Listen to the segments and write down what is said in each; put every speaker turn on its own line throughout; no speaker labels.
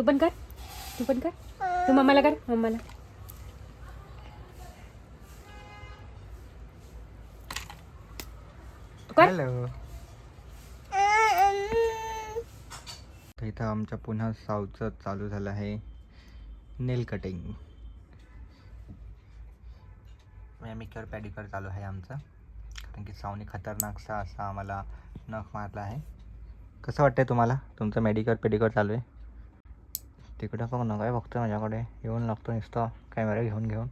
तू पण कर, तू पण कर, तू मम्माला कर, मम्माला. तू कर.
हॅलो. इथं आमच्या पुन्हा साऊथचं चालू झालं आहे नेल कटिंग. मॅनिक्युअर पॅडिक्युअर चालू आहे आमचं, कारण की सावनी खतरनाकसा असा आम्हाला नख मारला आहे. कसं वाटतंय तुम्हाला? तुमचं मेडिक्युअर पेडिक्युअर चालू आहे. तिकडं बघ ना, काय बघतोय माझ्याकडे, येऊन लागतो नुसतं कॅमेरा घेऊन घेऊन.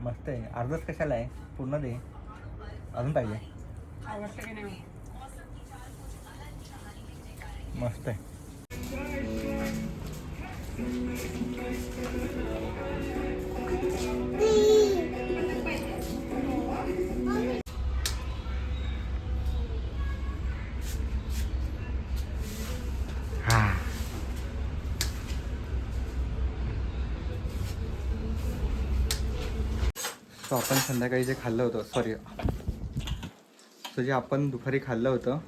मस्त आहे. अर्धच कशाला आहे, पूर्ण दे, अजून पाहिजे. मस्त आहे. सो आपण संध्याकाळी जे खाल्लं होतं, जे आपण दुपारी खाल्लं होतं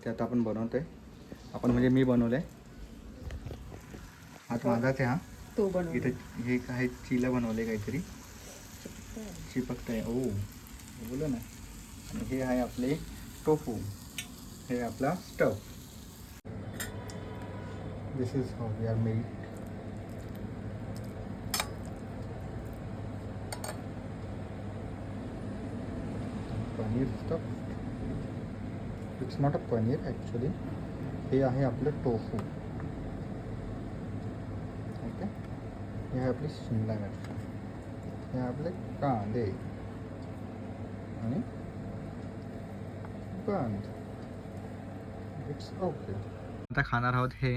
ते आता आपण बनवतोय. आपण म्हणजे मी बनवलंय. हात माझाच आहे हा.
तू बनव.
इथं हे काय चिला बनवले, काहीतरी चिपकतंय. ओ बोला ना. आणि हे आहे आपले टोफू, हे आपला stuff. This is how we are made. Paneer stuff. It's not a paneer actually. हे आहे आपलं टोफू. ओके. हे आहे आपली शिमला मिरची, हे आपले कांदे आणि बंद. It's okay. आता खाणार आहोत हे.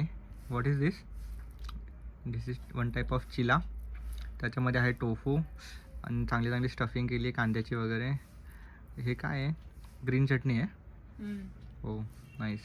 What is this? This is one type of चिला. त्याच्यामध्ये आहे टोफू आणि चांगली चांगली स्टफिंग केली आहे कांद्याची वगैरे. हे काय आहे? ग्रीन चटणी आहे. हो नाईस.